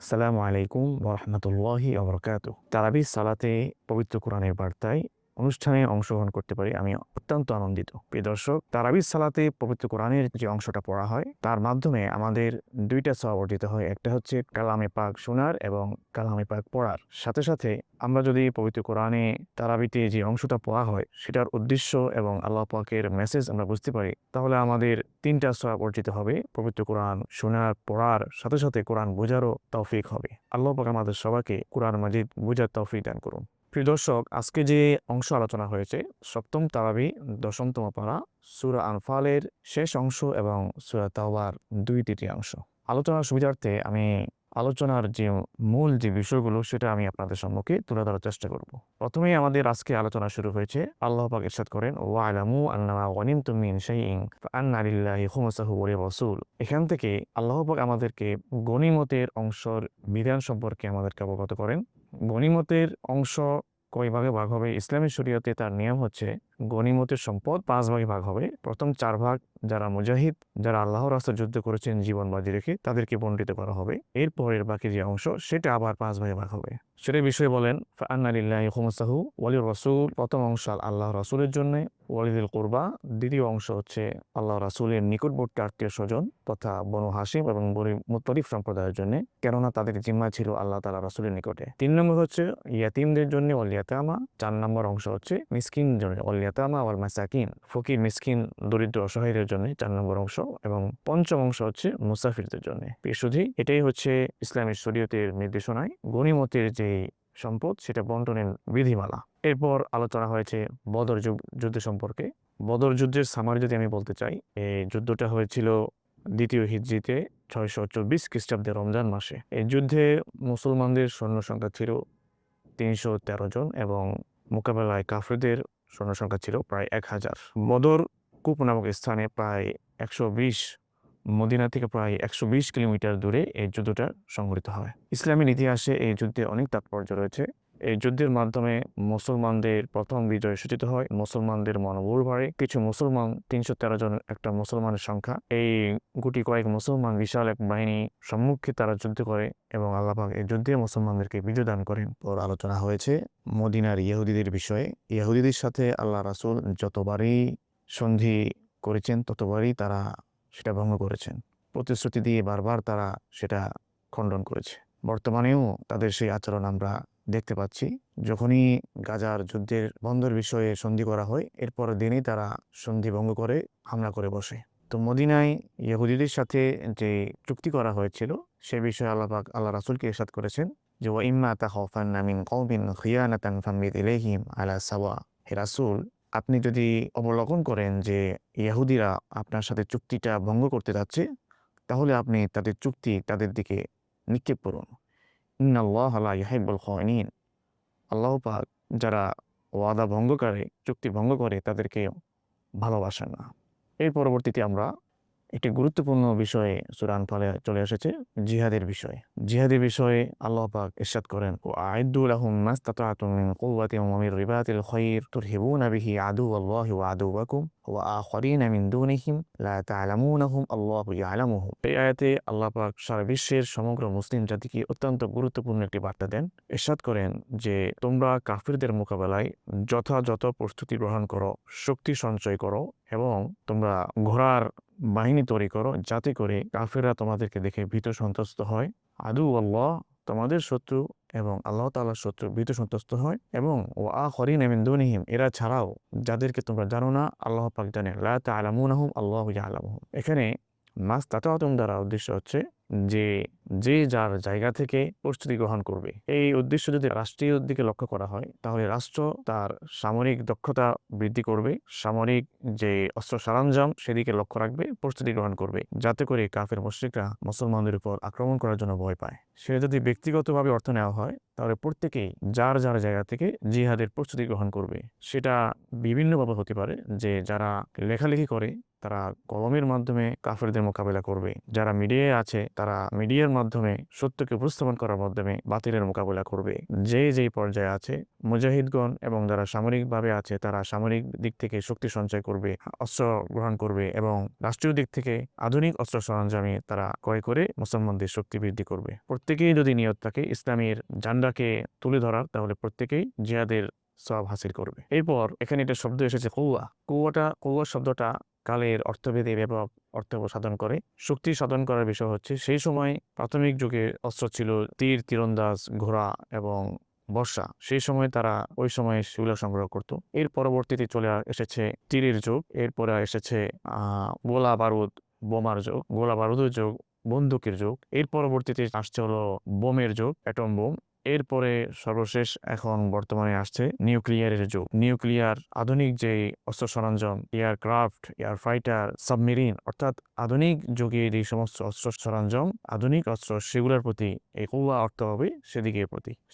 আসসালামু আলাইকুম ওয়া রাহমাতুল্লাহি ওয়া বারাকাতুহু। তারাবির সালাতে পবিত্র কোরআনের বার্তায় অনুষ্ঠানে অংশগ্রহণ করতে পারি আমি অত্যন্ত আনন্দিত। প্রিয় দর্শক, তারাবির সালাতে পবিত্র কোরআনের যে অংশটা পড়া হয় তার মাধ্যমে আমাদের ২ টা সওয়াব অর্জিত হয়। একটা হচ্ছে কালামে পাক শোনার এবং কালামে পাক পড়ার। সাথে, সাথে আমরা যদি পবিত্র কোরআনে তারাবিতে যে অংশটা পড়া হয় সেটার উদ্দেশ্য এবং আল্লাহ পাকের মেসেজ আমরা বুঝতে পারি, তাহলে আমাদের ৩ টা সওয়াব অর্জিত হবে। পবিত্র কোরআন শোনার, পড়ার সাথে, সাথে কোরআন বোঝারও তৌফিক হবে। আল্লাহ পাক আমাদের সবাইকে কোরআন মাজিদ বোঝার তৌফিক দান করুন। প্রিয় দর্শক, আজকে যে অংশ আলোচনা হয়েছে সপ্তম তারাবি ১০তম পারা সূরা আনফালের শেষ অংশ এবং সূরা তাওবার ২/৩ আলোচনার সুবিধার্থে আমি আলোচনার যে মূল যে বিষয়গুলো সেটা আমি আপনাদের সম্মুখে তুলে ধরার চেষ্টা করব। প্রথমেই আমাদের আজকে আলোচনা শুরু হয়েছে। আল্লাহ পাক ইরশাদ করেন, ওয়া'লামু আন্নামা গানিমতুম মিন শাইইন ফাআন্না লিল্লাহি খুমুসাহু ওয়া লির-রাসূল। এখান থেকে আল্লাহ পাক আমাদেরকে গনিমতের অংশের বিধান সম্পর্কে আমাদেরকে অবগত করেন। গনিমতের অংশ কয় ভাগে ভাগ হবে? ইসলামী শরীয়তে তার নিয়ম হচ্ছে গনিমতের সম্পদ ৫ ভাগে ভাগ হবে। প্রথম ৪ ভাগ যারা মুজাহিদ, যারা আল্লাহর রাস্তায় যুদ্ধ করেছেন জীবন বাজি রেখে, তাদেরকে বণ্টিত করা হবে। এরপরের বাকি যে অংশ সেটা আবার ৫ ভাগে ভাগ হবে। সেটার বিষয়ে বলেন, ফাআন্না লিল্লাহি খুমুসাহু ওয়া লির-রাসূল। প্রথম অংশ আল্লাহর রাসূলের জন্য, ওয়ালিদিল কুরবা। দ্বিতীয় অংশ হচ্ছে আল্লাহর রাসূলের নিকটবর্তী আত্মীয়স্বজন তথা বনু হাশিম এবং বনু মুত্তালিব সম্প্রদায়ের জন্য, কেননা তাদের জিম্মা ছিল আল্লাহ তাআলা রাসূলের নিকটে। ৩ নম্বর হচ্ছে ইয়াতীমদের জন্য ওয়াল ইয়াতামা। ৪ নম্বর অংশ হচ্ছে মিসকিনদের জন্য ওয়াল ইয়াতামা ওয়াল মাসাকিন। ফকির, মিসকিন, দরিদ্র, অসহায়দের জন্য ৪ নম্বর অংশ এবং পঞ্চম অংশ হচ্ছে মুসাফিরদের জন্য। প্রিয় সুধী, এটাই হচ্ছে ইসলামী শরীয়তের নির্দেশনায় গনিমতের যে সম্পদ সেটা বন্টনের বিধিমালা। এরপর আলোচনা হয়েছে বদর যুদ্ধ সম্পর্কে। বদর যুদ্ধের সামারি যদি আমি বলতে চাই, এই যুদ্ধটা হয়েছিল ২য় হিজরিতে ৬২৪ খ্রিস্টাব্দে রমজান মাসে। এই যুদ্ধে মুসলমানদের সৈন্য সংখ্যা ছিল ৩১৩ জন এবং মোকাবেলায় কাফিরদের সৈন্য সংখ্যা ছিল প্রায় ১,০০০। বদর কূপ নামক স্থানে প্রায় ১২০ মদিনা থেকে প্রায় ১২০ কিলোমিটার দূরে এই যুদ্ধটা সংঘটিত হয়। ইসলামের ইতিহাসে এই যুদ্ধে অনেক তাৎপর্য রয়েছে। এই যুদ্ধের মাধ্যমে মুসলমানদের প্রথম বিজয় সূচিত হয়। মুসলমানদের মনোবল বাড়ে। কিছু মুসলমান, ৩১৩ জন একটা মুসলমানের সংখ্যা, এই গুটি কয়েক মুসলমান বিশাল এক বাহিনী সম্মুখে তারা যুদ্ধ করে এবং আল্লাহ পাক এই যুদ্ধে মুসলমানদেরকে বিজয় দান করেন। ওর আলোচনা হয়েছে মদিনার ইহুদিদের বিষয়ে। ইহুদিদের সাথে আল্লাহ রাসূল যতবারই সন্ধি করেছেন ততবারই তারা সেটা ভঙ্গ করেছেন। প্রতিশ্রুতি দিয়ে বারবার তারা সেটা খণ্ডন করেছে। বর্তমানেও তাদের সেই আচরণ আমরা দেখতে পাচ্ছি। যখনই গাজার যুদ্ধের বন্ধের বিষয়ে সন্ধি করা হয়, এর পরের দিনই তারা সন্ধি ভঙ্গ করে হামলা করে বসে। তো মদিনায় ইহুদিদের সাথে যে চুক্তি করা হয়েছিল সে বিষয়ে আল্লাহ পাক আল্লাহ রাসূলকে ইরশাদ করেছেন যে, ওয়া ইম্মা তাখাফান্না মিন কওমিন খিয়ানাতান ফামবিদ ইলাইহিম আলা সাওয়া। হে রাসূল, আপনি যদি অবলোকন করেন যে ইহুদিরা আপনার সাথে চুক্তিটা ভঙ্গ করতে যাচ্ছে, তাহলে আপনি তাদের চুক্তি তাদের দিকে নিক্ষেপ করুন। ইন্নাল্লাহা লা ইউহিব্বুল খাইনিন। আল্লাহ পাক যারা ওয়াদা ভঙ্গ করে, চুক্তি ভঙ্গ করে তাদেরকে ভালোবাসেন না। এর পরবর্তীতে আমরা একটি গুরুত্বপূর্ণ বিষয়ে সূরা আনফালে চলে এসেছে, জিহাদের বিষয়। জিহাদের বিষয়ে আল্লাহ পাক ইরশাদ করেন, ওয়া'আইদ্দু লাহুম মাসতাতা'তুম মিন কুওয়াতিন ওয়া মিন রিবাতিল খায়র তুরহিবুনা বিহি আদুওয়াল্লাহি ওয়া আদুওয়াকুম ওয়া আখারিনা মিন দুনিহিম লা তা'লামুনাহুম আল্লাহু ইয়া'লামুহুম। এই আয়াতে আল্লাহ পাক সারা বিশ্বের সমগ্র মুসলিম জাতিকে অত্যন্ত গুরুত্বপূর্ণ একটি বার্তা দেন। ইরশাদ করেন যে, তোমরা কাফিরদের মোকাবেলায় যথাযথ প্রস্তুতি গ্রহণ করো, শক্তি সঞ্চয় করো এবং তোমরা ঘোড়ার বাহিনী তৈরি করো, যাতে করে কাফেররা তোমাদেরকে দেখে ভীত সন্ত্রস্ত হয়। আদু আল্লাহ, তোমাদের শত্রু এবং আল্লাহ তাআলার শত্রু ভীত সন্ত্রস্ত হয়। এবং ওয়া আখারিনা মিন দুনিহিম, এরা ছাড়াও যাদেরকে তোমরা জানো না আল্লাহ পাক জানেন। লা তা'লামুনাহুম আল্লাহু ইয়া'লামুহুম। এখানে মাসতাতা'তুম দ্বারা উদ্দেশ্য হচ্ছে যে যে যার জায়গা থেকে প্রস্তুতি গ্রহণ করবে। এই উদ্দেশ্য যদি রাষ্ট্রীয় দিকে লক্ষ্য করা হয়, তাহলে রাষ্ট্র তার সামরিক দক্ষতা বৃদ্ধি করবে, সামরিক যে অস্ত্র সরঞ্জাম সেদিকে লক্ষ্য রাখবে, প্রস্তুতি গ্রহণ করবে, যাতে করে কাফের মুশরিকরা মুসলমানদের উপর আক্রমণ করার জন্য ভয় পায়। সে যদি ব্যক্তিগতভাবে অর্থ নেওয়া হয়, তাহলে প্রত্যেকেই যার যার জায়গা থেকে জিহাদের প্রস্তুতি গ্রহণ করবে। সেটা বিভিন্নভাবে হতে পারে, যে যারা লেখালেখি করে তারা কলমের মাধ্যমে কাফেরদের মোকাবেলা করবে। যারা মিডিয়ায় আছে তারা মিডিয়ার মাধ্যমে সত্যকে উপস্থাপন করার মাধ্যমে বাতিলের মোকাবেলা করবে। যে যেই পর্যায়ে আছে মুজাহিদগণ এবং যারা সামরিকভাবে আছে তারা সামরিক দিক থেকে শক্তি সঞ্চয় করবে, অস্ত্র গ্রহণ করবে এবং রাষ্ট্রীয় দিক থেকে আধুনিক অস্ত্র সরঞ্জামে তারা ক্রয় করে মুসলমানদের শক্তি বৃদ্ধি করবে। প্রত্যেকেই যদি নিয়ত থাকে ইসলামের ঝান্ডাকে তুলে ধরার, তাহলে প্রত্যেকেই জিহাদের সওয়াব হাসিল করবে। এরপর এখানে একটা শব্দ এসেছে কৌয়া। কৌয়া শব্দটা কালের অর্থভেদে ব্যাপক অর্থ সাধন করে। শক্তি সাধন করার বিষয় হচ্ছে সেই সময় প্রাথমিক যুগে অস্ত্র ছিল তীর, তীরন্দাজ, ঘোড়া এবং বর্ষা। সেই সময় তারা ওই সময় সেগুলো সংগ্রহ করত। এর পরবর্তীতে চলে এসেছে তীরের যুগ, এরপরে এসেছে গোলা বারুদ, বোমার যুগ, গোলা বারুদের যুগ, বন্দুকের যুগ। এর পরবর্তীতে আসছে হলো বোমের যুগ, অ্যাটম বোম। এরপরে সর্বশেষ এখন বর্তমানে আসছে নিউক্লিয়ারের যুগ। নিউক্লিয়ার আধুনিক যে অস্ত্র সরঞ্জাম, এয়ারক্রাফট, এয়ার ফাইটার, সাবমেরিন, অর্থাৎ আধুনিক যুগে যে সমস্ত অস্ত্র সরঞ্জাম, আধুনিক অস্ত্র, সেগুলোর প্রতি এই কৌয়া অর্থ হবে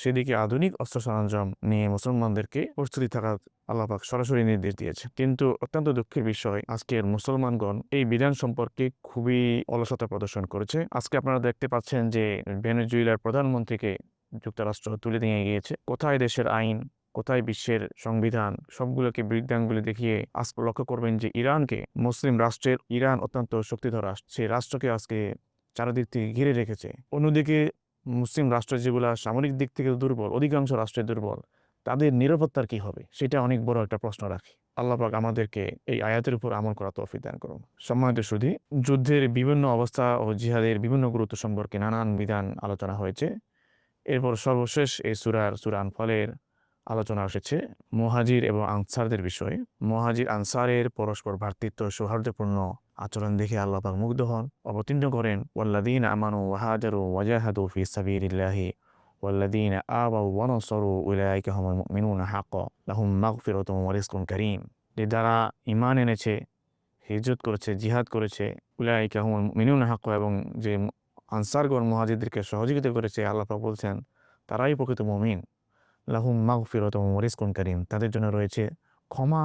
সেদিকে আধুনিক অস্ত্র সরঞ্জাম নিয়ে মুসলমানদেরকে প্রস্তুতি থাকার আল্লাহ পাক সরাসরি নির্দেশ দিয়েছে। কিন্তু অত্যন্ত দুঃখের বিষয় আজকের মুসলমানগণ এই বিধান সম্পর্কে খুবই অলসতা প্রদর্শন করেছে। আজকে আপনারা দেখতে পাচ্ছেন যে ভেনেজুয়েলার প্রধানমন্ত্রীকে যুক্তরাষ্ট্র তুলে নিয়ে গিয়েছে। কোথায় দেশের আইন, কোথায় বিশ্বের সংবিধান, সবগুলোকে বৃদ্ধাঙ্গুলি দেখিয়ে আজকে লক্ষ্য করবেন যে ইরানকে, মুসলিম রাষ্ট্রের ইরান অত্যন্ত শক্তিধর রাষ্ট্র, সেই রাষ্ট্রকে আজকে চারিদিক থেকে ঘিরে রেখেছে। অন্যদিকে মুসলিম রাষ্ট্র যেগুলা সামরিক দিক থেকে দুর্বল, অধিকাংশ রাষ্ট্রে দুর্বল, তাদের নিরাপত্তার কি হবে, সেটা অনেক বড় একটা প্রশ্ন রাখে। আল্লাহ পাক আমাদেরকে এই আয়াতের উপর আমল করা তৌফিক দান করুন। সম্মানিত সুধী, যুদ্ধের বিভিন্ন অবস্থা ও জিহাদের বিভিন্ন গুরুত্ব সম্পর্কে নানান বিধান আলোচনা হয়েছে। এরপর সর্বশেষ এই সূরা আনফালের আলোচনা এসেছে মুহাজির এবং আনসারদের বিষয়ে। মুহাজির আনসারের পরস্পর ভ্রাতৃত্ব সৌহার্দ্যপূর্ণ আচরণ দেখে আল্লাহ পাক মুগ্ধ হন, অবতীর্ণ করেন ওয়াল্লাযীনা আমানু ওয়া হাজারু ওয়া জাহাদু ফি সাবিলিল্লাহি ওয়াল্লাযীনা আওয়াউ ওয়া নাসারু উলাইকা হুমুল মুমিনুনা হাক্কান লাহুম মাগফিরাতুন ওয়া রিজকুন কারীম। যে যারা ঈমান এনেছে, হিজরত করেছে, জিহাদ করেছে, উলাইকা হুমুল মুমিনুনা হাক্কান, এবং যে আনসারগণ মুহাজিরদেরকে সহযোগিতা করেছে, আল্লাহ পাক বলছেন তারাই প্রকৃত মুমিন। লাহুম মাগফিরাতুন ওয়া রিজকুন কারীম, তাদের জন্য রয়েছে ক্ষমা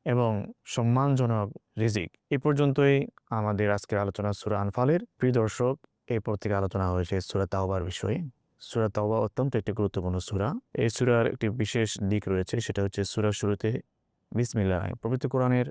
এবং সম্মানজনক রিজিক। এ পর্যন্তই আমাদের আজকের আলোচনা সূরা আনফালের। প্রিয় দর্শক, এরপর থেকে আলোচনা হয়েছে সূরা তাওবার বিষয়ে। সূরা তাওবা অত্যন্ত একটি গুরুত্বপূর্ণ সূরা। এই সূরার একটি বিশেষ দিক রয়েছে, সেটা হচ্ছে সূরার শুরুতে বিসমিল্লাহ। পবিত্র কোরআনের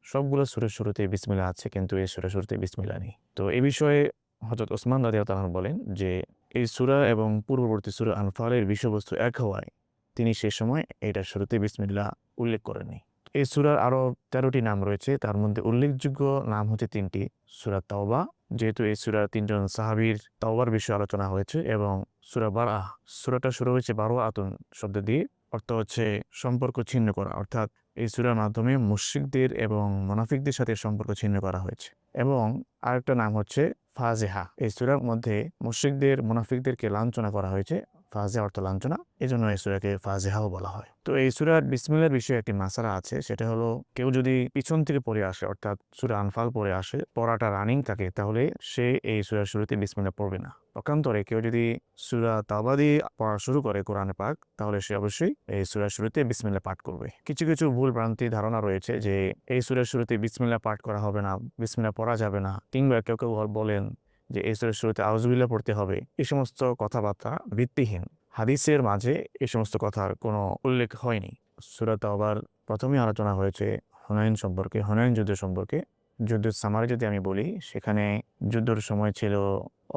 সবগুলো সূরার শুরুতে বিসমিল্লাহ আছে, কিন্তু এই সূরার শুরুতে বিসমিল্লাহ নেই। তো এই বিষয়ে হযরত ওসমান রাদিয়াল্লাহু আনহু বলেন যে এই সূরা এবং পূর্ববর্তী সূরা আনফালের বিষয়বস্তু এক হওয়ায় তিনি সে সময় এটার শুরুতে বিসমিল্লাহ উল্লেখ করেননি। এই সূরার আরো 13টি নাম রয়েছে, তার মধ্যে উল্লেখযোগ্য নাম হচ্ছে 3টি। সূরা তাওবা, যেহেতু এই সূরার 3জন সাহাবীর তাওবার বিষয়ে আলোচনা হয়েছে, এবং সূরা বারাআহ, সূরাটা শুরু হয়েছে বারাআতুন শব্দ দিয়ে, অর্থ হচ্ছে সম্পর্ক ছিন্ন করা, অর্থাৎ এই সূরার মাধ্যমে মুশরিকদের এবং মুনাফিকদের সাথে সম্পর্ক ছিন্ন করা হয়েছে। এবং আরেকটা নাম হচ্ছে ফাজিহা। এই সূরার মধ্যে মুশরিকদের, মুনাফিকদেরকে লাঞ্ছনা করা হয়েছে। ফাজিহা অর্থ লাঞ্ছনা, এজন্য এই সূরাকে ফাজিহাও বলা হয়। তো এই সূরার বিসমিল্লাহর বিষয়ে একটি মাসালা আছে, সেটা হলো কেউ যদি পিছন থেকে পড়ে আসে, অর্থাৎ সূরা আনফাল পড়ে আসে, পড়াটা রানিং থাকে, তাহলে সে এই সূরার শুরুতে বিসমিল্লাহ পড়বে না। পক্ষান্তরে কেউ যদি সূরা তাওবা দিয়ে পড়া শুরু করে কোরআনে পাক, তাহলে সে অবশ্যই এই সূরার শুরুতে বিসমিল্লাহ পাঠ করবে। কিছু কিছু ভুল ভ্রান্তি ধারণা রয়েছে যে এই সূরার শুরুতে বিসমিল্লাহ পাঠ করা হবে না, বিসমিল্লাহ পড়া যাবে না, কিংবা কেউ কেউ বলেন যে এই সূরার শুরুতে আউযুবিল্লাহ পড়তে হবে। এই সমস্ত কথাবার্তা ভিত্তিহীন। হাদিসের মাঝে এই সমস্ত কথার কোনো উল্লেখ হয়নি। সূরা তাওবার প্রথমেই আলোচনা হয়েছে হুনাইন সম্পর্কে, হুনাইন যুদ্ধ সম্পর্কে। যুদ্ধের সামারি যদি আমি বলি, সেখানে যুদ্ধের সময় ছিল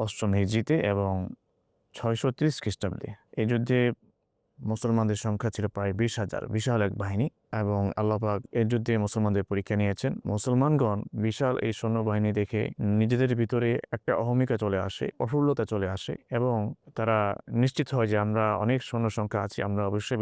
8ম হিজরিতে এবং 630 খ্রিস্টাব্দে। এই যুদ্ধে মুসলমানদের সংখ্যা ছিল প্রায় 20,000, বিশাল এক বাহিনী। এবং আল্লাহ পাক এই যুদ্ধে মুসলমানদের পরীক্ষা নিয়েছেন। মুসলমানগণ বিশাল এই সৈন্যবাহিনী দেখে নিজেদের ভিতরে একটা অহমিকা চলে আসে, প্রফুল্লতা চলে আসে, এবং তারা নিশ্চিত হয় যে আমরা অনেক সৈন্য সংখ্যা আছি, আমরা অবশ্যই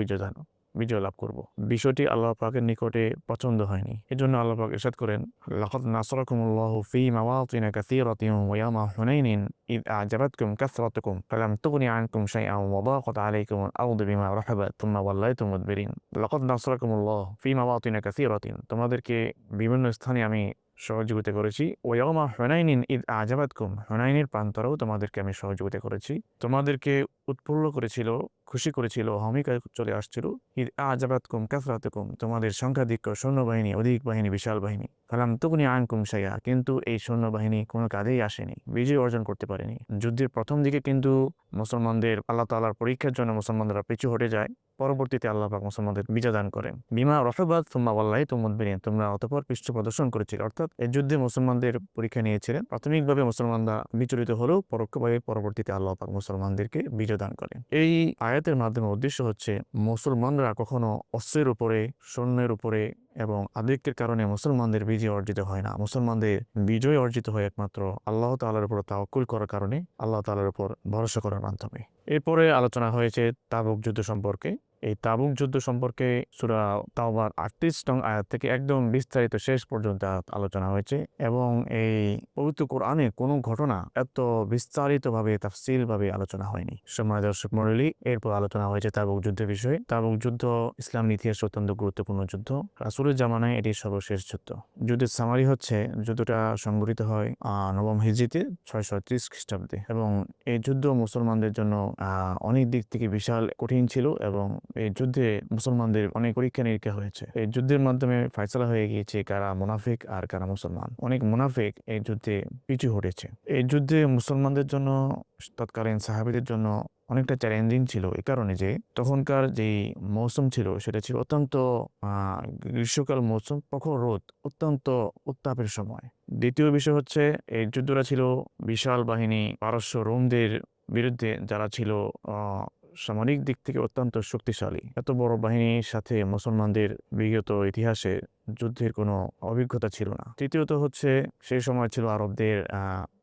বিজয় লাভ করব। বিষয়টি আল্লাহ পাকের নিকটে পছন্দ হয়নি। এজন্য আল্লাহ পাক ইরশাদ করেন, লাকাদ নাসরাকুমুল্লাহু ফী মাওয়াতিন কাসীরাতিন ওয়া ইয়াওমা হুনাইনিন ইয আ'জাবাতকুম কাসরাতুকুম ফালাম তুগনি আনকুম শাইআন ওয়া দাকাত আলাইকুমুল আরদু বিমা রাহাবাত তুম্মা ওয়াল্লাইতুম মুদবিরিন। লাকাদ নাসরাকুমুল্লাহু ফী মাওয়াতিন কাসীরাতিন, তোমাদেরকে বিভিন্ন স্থানে আমি সহযোগিতা করেছি। ওয়াউমা হুনাইনিন ইদ আজাবাতকুম, হুনাইনের প্রান্তরেও তোমাদেরকে আমি সহযোগিতা করেছি। তোমাদেরকে উৎফুল্ল করেছিল, খুশি করেছিল, হমিকা চলে আসছিল। ইদ আজাবাতকুম কাসরাতুকুম, তোমাদের সংখ্যাধিক্য, সৈন্যবাহিনী, অধিক বাহিনী, বিশাল বাহিনী। ফালাম তুগনি আনকুম শাইআ, কিন্তু এই সৈন্যবাহিনী কোনো কাজেই আসেনি, বিজয় অর্জন করতে পারেনি। যুদ্ধের প্রথম দিকে কিন্তু মুসলমানদের আল্লাহ তাআলার পরীক্ষার জন্য মুসলমানরা পিছু হটে যায়। পরবর্তীতে আল্লাহ পাক মুসলমানদের বিজয় দান করেন। বিমা রফাবাত সুম্মা ওয়াল্লাইতুম মুদবিরিন, তোমরা অতঃপর পৃষ্ঠ প্রদর্শন করেছিলে। অর্থাৎ এই যুদ্ধে মুসলমানদের পরীক্ষা নিয়েছিলেন। প্রাথমিকভাবে মুসলমানরা বিচলিত হলেও পরোক্ষভাবে পরবর্তীতে আল্লাহ পাক মুসলমানদেরকে বিজয় দান করেন। এই আয়াতের মাধ্যমে উদ্দেশ্য হচ্ছে মুসলমানরা কখনো অস্ত্রের উপরে, সৈন্যের উপরে এবং আধিক্যের কারণে মুসলমানদের বিজয় অর্জিত হয় না। মুসলমানদের বিজয় অর্জিত হয় একমাত্র আল্লাহ তাআলার উপর তাওয়াক্কুল করার কারণে, আল্লাহ তাআলার উপর ভরসা করার মাধ্যমে। এরপরে আলোচনা হয়েছে তাবুক যুদ্ধ সম্পর্কে। এই তাবুক যুদ্ধ সম্পর্কে সূরা তাওবার 38 নং আয়াত থেকে একদম বিস্তারিত শেষ পর্যন্ত আলোচনা হয়েছে এবং এই পবিত্র কোরআনে কোনো ঘটনা এত বিস্তারিতভাবে তাফসীলভাবে আলোচনা হয়নি। সম্মানিত দর্শক মণ্ডলী, এরপর আলোচনা হয়েছে তাবুক যুদ্ধের বিষয়ে। তাবুক যুদ্ধ ইসলাম ইতিহাসে অত্যন্ত গুরুত্বপূর্ণ যুদ্ধ। রাসূলের জামানায় এটি সর্বশেষ যুদ্ধ। যুদ্ধের সামারি হচ্ছে, যুদ্ধটা সংঘটিত হয় নবম হিজরিতে 630 খ্রিস্টাব্দে এবং এই যুদ্ধ মুসলমানদের জন্য অনেক দিক থেকে বিশাল কঠিন ছিল এবং এই যুদ্ধে মুসলমানদের অনেক পরীক্ষা নিরীক্ষা হয়েছে। এই যুদ্ধের মাধ্যমে ফয়সালা হয়ে গিয়েছে কারা মুনাফিক আর কারা মুসলমান। অনেক মুনাফিক এই যুদ্ধে পিছু হটেছে। এই যুদ্ধে মুসলমানদের জন্য, তৎকালীন সাহাবীদের জন্য অনেকটা চ্যালেঞ্জিং ছিল এই কারণে যে তখনকার যেই মৌসুম ছিল সেটা ছিল অত্যন্ত গ্রীষ্মকাল মৌসুম, প্রখর রোদ, অত্যন্ত উত্তাপের সময়। দ্বিতীয় বিষয় হচ্ছে এই যুদ্ধটা ছিল বিশাল বাহিনী পারস্য রোমদের বিরুদ্ধে, যারা ছিল সামরিক দিক থেকে অত্যন্ত শক্তিশালী। এত বড় বাহিনীর সাথে মুসলমানদের বিগত ইতিহাসে যুদ্ধের কোনো অভিজ্ঞতা ছিল না। তৃতীয়ত হচ্ছে সেই সময় ছিল আরবদের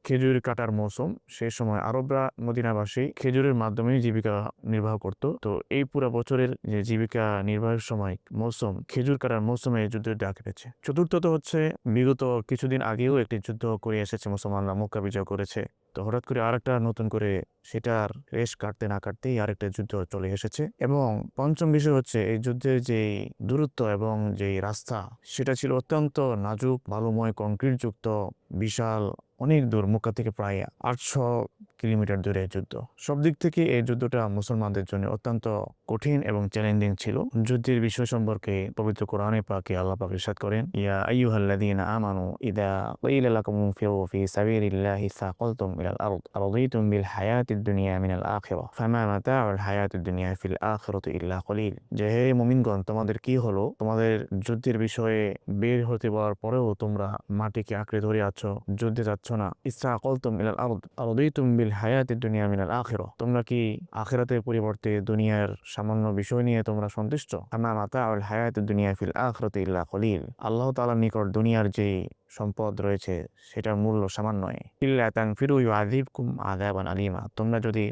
খেজুর কাটার মৌসুম। সেই সময় আরবরা, মদিনাবাসী খেজুরের মাধ্যমেই জীবিকা নির্বাহ করত। তো এই পুরো বছরের যে জীবিকা নির্বাহের সময় মৌসুম, খেজুর কাটার মৌসুমে এই যুদ্ধের ডাক এসেছে। চতুর্থত হচ্ছে বিগত কিছুদিন আগেও একটি যুদ্ধ করে এসেছে মুসলমানরা, মক্কা বিজয় করেছে। তো হঠাৎ করে আরেকটা নতুন করে সেটার রেশ কাটতে না কাটতেই আরেকটা যুদ্ধ চলে এসেছে। এবং পঞ্চম বিষয় হচ্ছে এই যুদ্ধের যে দূরত্ব এবং যে রাস্তা, সেটা ছিল অত্যন্ত নাজুক, বালুময়, কংক্রিটযুক্ত, বিশাল, অনেক দূর, মক্কা থেকে প্রায় 800 কিলোমিটার দূরে যুদ্ধ। সব দিক থেকে এই যুদ্ধটা মুসলমানদের জন্য অত্যন্ত কঠিন এবং চ্যালেঞ্জিং ছিল। যুদ্ধের বিষয় সম্পর্কে পবিত্র কোরআনে পাকে আল্লাহ পাক ইরশাদ করেন, ইয়া আইয়ুহাল্লাযীনা আমানু ইযা ক্বিলা লাকুম ইনফিরু ফি সাবিলিল্লাহি সাকালতুম ইলাল আরদ আরদিতুম বিল হায়াতিদ দুনিয়া মিনাল আখিরাহ ফামা মাতাউল হায়াতিদ দুনিয়া ফিল আখিরাতি ইল্লা কলিল। যে হে মুমিনগণ, তোমাদের কি হলো? তোমাদের যুদ্ধের বিষয়ে বের হতে বলার পরেও তোমরা মাটিকে আঁকড়ে ধরে আছো, যুদ্ধে যাচ্ছ না। ইসতাকালতুম ইলাল আরদ আরদিতুম বিল হায়াতিদ দুনিয়া মিনাল আখিরাহ, তোমরা কি আখিরাতের পরিবর্তে দুনিয়ার সামান্য বিষয় নিয়ে তোমরা সন্তুষ্ট? আমা মাতাউল হায়াতিদ দুনিয়া ফিল আখিরাতি ইল্লা কলিল, আল্লাহ তাআলার নিকট দুনিয়ার যে সম্পদ রয়েছে সেটার মূল্য সামান্যই। ইল্লা তানফিরু ইউআযিবকুম আযাবান আলীমা, তোমরা যদি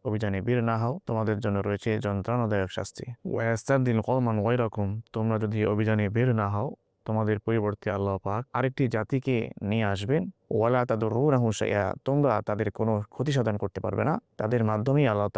অভিযানে বের না হও তোমাদের জন্য রয়েছে যন্ত্রণাদায়ক শাস্তি। ওয়াস্তাবদিল কওমান গায়রাকুম, তোমরা যদি অভিযানে বের না হও তোমাদের পরিবর্তে আল্লাহ পাক আরেকটি জাতিকে নিয়ে আসবেন। ওয়ালা তাদুরুনাহু শাইআ, তোমরা তাদের কোনো ক্ষতি সাধন করতে পারবে না। তাদের মাধ্যমেই আল্লাহ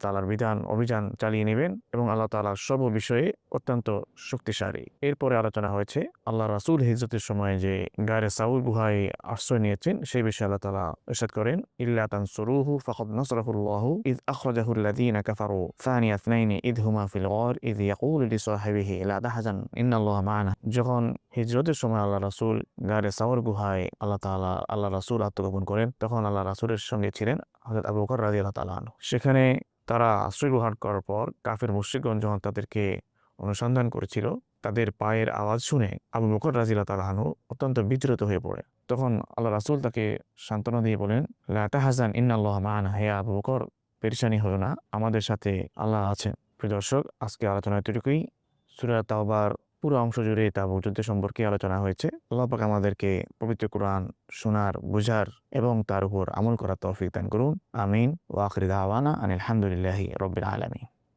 তাআলার অভিযান চালিয়ে নেবেন এবং আল্লাহ তাআলা সব বিষয়ে অত্যন্ত শক্তিশালী। এরপরে আলোচনা হয়েছে আল্লাহ রাসূল হিজরতের সময় যে গায়রে সাউর গুহায় আশ্রয় নিয়েছেন সেই বিষয়ে আল্লাহ তাআলা ইরশাদ করেন, ইল্লা তানসুরুহু ফাকাদ নাসরাহুল্লাহু ইয আখরাজাহুল্লাযীনা কাফারু সানিয়া ইসনাইনি ইয হুমা ফিল গার ইয ইয়াকুলু লিসাহিবিহি লা তাহজান ইন্নাল্লাহা মা'ানা। যখন হিজরতের সময় আল্লাহ রাসূল গায়রে সাউর গুহায় আল্লাহ রাসূল আত্মগোপন করেন, তখন আল্লাহ রাসূলের সঙ্গে ছিলেন হযরত আবু বকর রাদিয়াল্লাহু তাআলা আনহু। সেখানে তারা আশ্রয় গ্রহণ করার পর কাফের মুশরিকগণ যখন তাদেরকে অনুসন্ধান করেছিল, তাদের পায়ের আওয়াজ শুনে আবু বকর রাদিয়াল্লাহু তাআলা আনহু অত্যন্ত বিচলিত হয়ে পড়ে। তখন আল্লাহ রাসূল তাকে সান্ত্বনা দিয়ে বলেন, লা তাহজান ইন্নাল্লাহা মা'ানা, হে আবু বকর পেরেশানি হয়ো না, আমাদের সাথে আল্লাহ আছেন। প্রিয় দর্শক, আজকে আলোচনা এতটুকুই। সূরা তাওবার পুরো অংশ জুড়ে তাবুক যুদ্ধ সম্পর্কে আলোচনা হয়েছে। আল্লাহ পাক আমাদেরকে পবিত্র কোরআন শোনার, বুঝার এবং তার উপর আমল করার তৌফিক দান করুন। আমিন। ওয়া আখিরু দাওয়ানা আনিল হামদুলিল্লাহি রাব্বিল আলামিন।